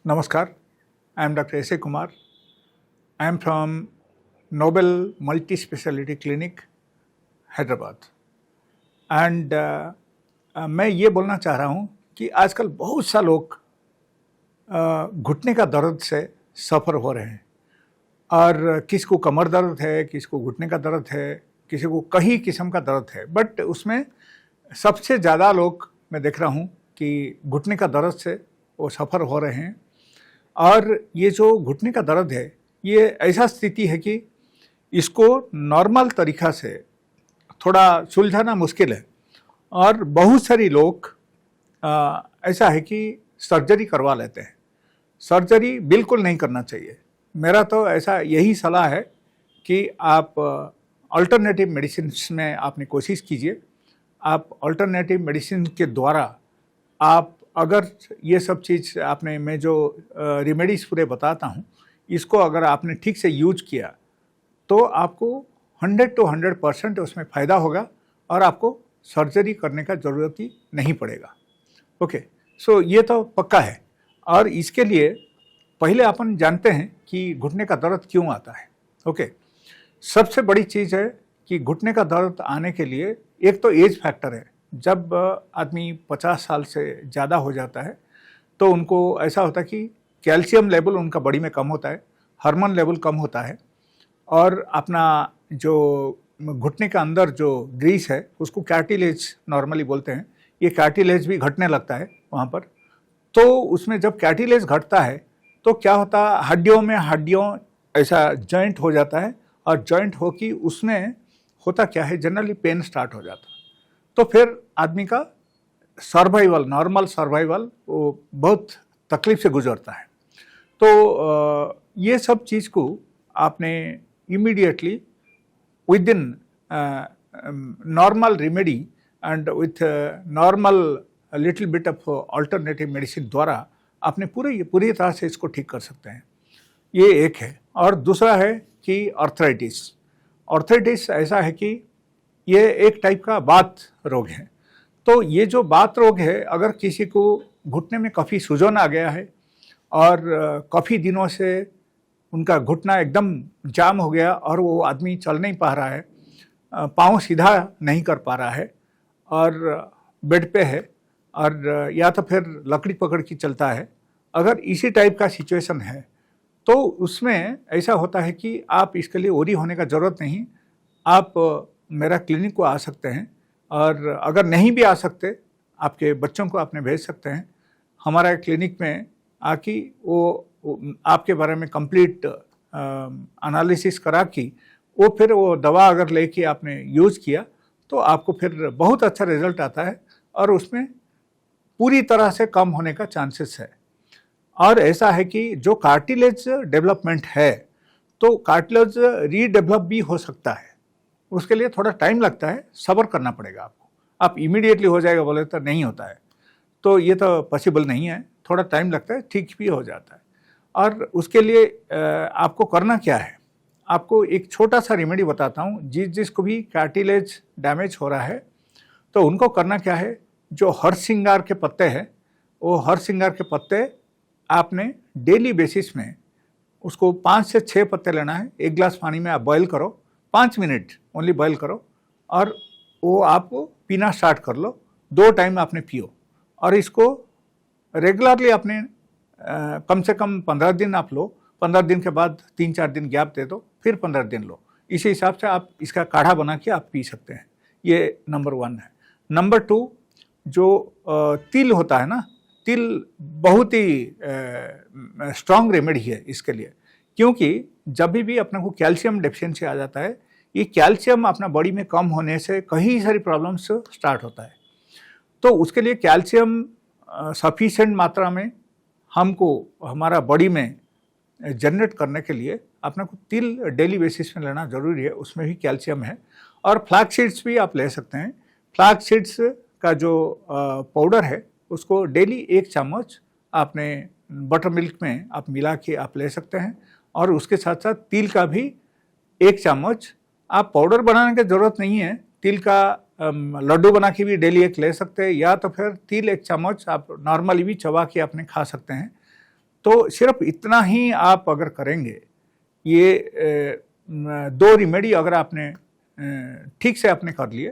Namaskar, I am Dr. S.A. Kumar. I am from Nobel Multi-Speciality Clinic, Hyderabad. And मैं ये बोलना चाह रहा हूँ कि आजकल बहुत सा लोग घुटने का दर्द से सफ़र हो रहे हैं और किसी को कमर दर्द है, किसी को घुटने का दर्द है, किसी को कई किस्म का दर्द है. बट उसमें सबसे ज़्यादा लोग मैं देख रहा हूँ कि घुटने का दर्द से वो सफ़र हो रहे हैं. और ये जो घुटने का दर्द है ये ऐसा स्थिति है कि इसको नॉर्मल तरीक़ा से थोड़ा सुलझाना मुश्किल है. और बहुत सारी लोग ऐसा है कि सर्जरी करवा लेते हैं. सर्जरी बिल्कुल नहीं करना चाहिए. मेरा तो ऐसा यही सलाह है कि आप अल्टरनेटिव मेडिसिन में आपने कोशिश कीजिए. आप अल्टरनेटिव मेडिसिन के द्वारा आप अगर ये सब चीज़ आपने मैं जो रेमेडीज़ पूरे बताता हूँ इसको अगर आपने ठीक से यूज किया तो आपको 100 to 100% उसमें फ़ायदा होगा और आपको सर्जरी करने का ज़रूरत ही नहीं पड़ेगा. ओके, सो ये तो पक्का है. और इसके लिए पहले अपन जानते हैं कि घुटने का दर्द क्यों आता है. ओके, सबसे बड़ी चीज़ है कि घुटने का दर्द आने के लिए एक तो एज फैक्टर है. जब आदमी 50 साल से ज़्यादा हो जाता है तो उनको ऐसा होता है कि कैल्शियम लेवल उनका बॉडी में कम होता है, हार्मोन लेवल कम होता है और अपना जो घुटने के अंदर जो ग्रीस है उसको कार्टिलेज नॉर्मली बोलते हैं. ये कार्टिलेज भी घटने लगता है वहाँ पर. तो उसमें जब कार्टिलेज घटता है तो क्या होता है, हड्डियों ऐसा जॉइंट हो जाता है और जॉइंट हो कि उसमें होता क्या है, जनरली पेन स्टार्ट हो जाता है. तो फिर आदमी का सर्वाइवल, नॉर्मल सर्वाइवल वो बहुत तकलीफ से गुजरता है. तो ये सब चीज़ को आपने immediately with in normal remedy and with normal little bit of alternative medicine द्वारा आपने पूरी तरह से इसको ठीक कर सकते हैं. ये एक है. और दूसरा है कि आर्थराइटिस. आर्थराइटिस ऐसा है कि ये एक टाइप का बात रोग है. तो ये जो बात रोग है, अगर किसी को घुटने में काफ़ी सूजन आ गया है और काफ़ी दिनों से उनका घुटना एकदम जाम हो गया और वो आदमी चल नहीं पा रहा है, पाँव सीधा नहीं कर पा रहा है और बेड पे है और या तो फिर लकड़ी पकड़ के चलता है, अगर इसी टाइप का सिचुएशन है तो उसमें ऐसा होता है कि आप इसके लिए ओरी होने का ज़रूरत नहीं. आप मेरा क्लिनिक को आ सकते हैं और अगर नहीं भी आ सकते आपके बच्चों को आपने भेज सकते हैं. हमारा क्लिनिक में आके वो आपके बारे में कंप्लीट एनालिसिस करा कि फिर वो दवा अगर लेके आपने यूज़ किया तो आपको फिर बहुत अच्छा रिजल्ट आता है और उसमें पूरी तरह से कम होने का चांसेस है. और ऐसा है कि जो कार्टिलेज डेवलपमेंट है तो कार्टिलेज रीडेवलप भी हो सकता है. उसके लिए थोड़ा टाइम लगता है, सब्र करना पड़ेगा आपको. आप इमीडिएटली हो जाएगा बोले तो नहीं होता है. तो ये तो पॉसिबल नहीं है, थोड़ा टाइम लगता है, ठीक भी हो जाता है. और उसके लिए आपको करना क्या है, आपको एक छोटा सा रेमेडी बताता हूँ. जिसको भी कार्टिलेज डैमेज हो रहा है तो उनको करना क्या है, जो हरसिंगार के पत्ते हैं वो हरसिंगार के पत्ते आपने डेली बेसिस में उसको 5 से 6 पत्ते लेना है. 1 गिलास पानी में आप बॉयल करो, 5 मिनट ओनली बॉयल करो और वो आप पीना स्टार्ट कर लो. 2 टाइम आपने पियो और इसको रेगुलरली आपने कम से कम 15 दिन आप लो. 15 दिन के बाद 3-4 दिन गैप दे दो, फिर 15 दिन लो. इसी हिसाब से आप इसका काढ़ा बना के आप पी सकते हैं. ये नंबर 1 है. नंबर 2, जो तिल होता है ना, तिल बहुत ही स्ट्रॉन्ग रेमेडी है इसके लिए. क्योंकि जब भी अपने को कैल्शियम डेफिशिएंसी आ जाता है, ये कैल्शियम अपना बॉडी में कम होने से कई सारी प्रॉब्लम्स स्टार्ट होता है. तो उसके लिए कैल्शियम सफिशिएंट मात्रा में हमको हमारा बॉडी में जनरेट करने के लिए अपने को तिल डेली बेसिस में लेना ज़रूरी है. उसमें भी कैल्शियम है. और फ्लैक्स सीड्स भी आप ले सकते हैं. फ्लैक्स सीड्स का जो पाउडर है उसको डेली 1 चम्मच आपने बटर मिल्क में आप मिला के आप ले सकते हैं. और उसके साथ साथ तिल का भी 1 चम्मच, आप पाउडर बनाने की ज़रूरत नहीं है. तिल का लड्डू बना के भी डेली 1 ले सकते हैं, या तो फिर तिल 1 चम्मच आप नॉर्मली भी चबा के अपने खा सकते हैं. तो सिर्फ इतना ही आप अगर करेंगे, ये 2 रेमेडी अगर आपने ठीक से आपने कर लिए,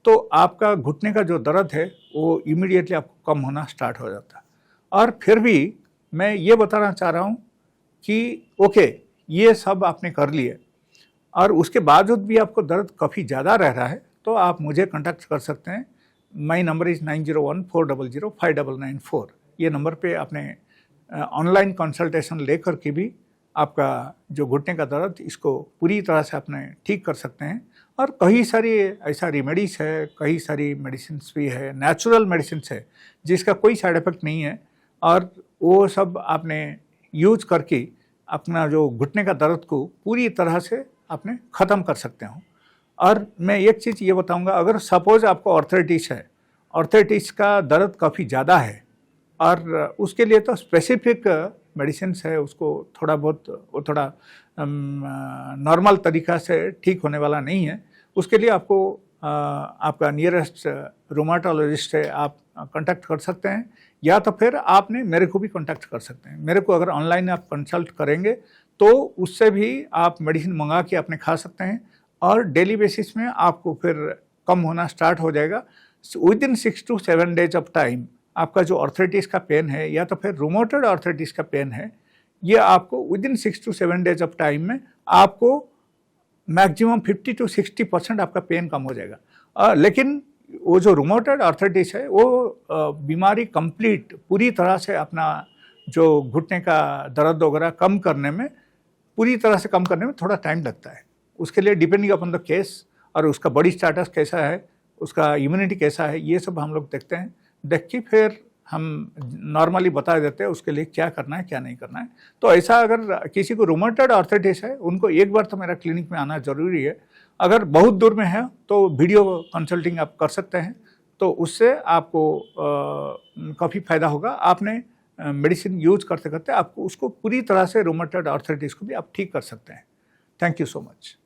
तो आपका घुटने का जो दर्द है वो इमीडिएटली आपको कम होना स्टार्ट हो जाता है। और फिर भी मैं ये बताना चाह रहा हूँ कि ओके, ये सब आपने कर लिए और उसके बावजूद भी आपको दर्द काफ़ी ज़्यादा रह रहा है, तो आप मुझे कांटेक्ट कर सकते हैं। My number is 9014005994। ये नंबर पे आपने ऑनलाइन कंसल्टेशन लेकर के भी आपका जो घुटने का दर्द इसको पूरी तरह से आपने ठीक कर सकते हैं। और कई सारी ऐसा रेमेडीज़ है, कई सारी मेडिसिन्स भी है, नेचुरल मेडिसिन्स है जिसका कोई साइड इफ़ेक्ट नहीं है, और वो सब आपने यूज करके अपना जो घुटने का दर्द को पूरी तरह से आपने ख़त्म कर सकते हो। और मैं एक चीज़ ये बताऊंगा, अगर सपोज़ आपको आर्थराइटिस है, आर्थराइटिस का दर्द काफ़ी ज़्यादा है और उसके लिए तो स्पेसिफिक मेडिसिन्स है, उसको थोड़ा बहुत वो थोड़ा नॉर्मल तरीक़ा से ठीक होने वाला नहीं है। उसके लिए आपको आपका नियरेस्ट रूमाटोलॉजिस्ट से आप कांटेक्ट कर सकते हैं, या तो फिर आपने मेरे को भी कांटेक्ट कर सकते हैं। मेरे को अगर ऑनलाइन आप कंसल्ट करेंगे तो उससे भी आप मेडिसिन मंगा के अपने खा सकते हैं, और डेली बेसिस में आपको फिर कम होना स्टार्ट हो जाएगा। Within 6 to 7 days of time आपका जो आर्थराइटिस का पेन है या तो फिर रूमेटॉइड आर्थराइटिस का पेन है, ये आपको within 6 to 7 days of time में आपको मैक्सिमम 50 to 60% आपका पेन कम हो जाएगा। लेकिन वो जो रूमेटॉइड आर्थराइटिस है वो बीमारी कंप्लीट पूरी तरह से अपना जो घुटने का दर्द वगैरह कम करने में, पूरी तरह से कम करने में थोड़ा टाइम लगता है। उसके लिए डिपेंडिंग अपॉन द केस और उसका बॉडी स्टेटस कैसा है, उसका इम्यूनिटी कैसा है, ये सब हम लोग देखते हैं। देख के फिर हम नॉर्मली बता देते हैं उसके लिए क्या करना है क्या नहीं करना है। तो ऐसा अगर किसी को रूमेटॉइड आर्थराइटिस है, उनको एक बार तो मेरा क्लिनिक में आना ज़रूरी है। अगर बहुत दूर में है तो वीडियो कंसल्टिंग आप कर सकते हैं, तो उससे आपको काफ़ी फ़ायदा होगा। आपने मेडिसिन यूज करते करते आपको उसको पूरी तरह से रूमेटॉइड आर्थराइटिस को भी आप ठीक कर सकते हैं। Thank you so much.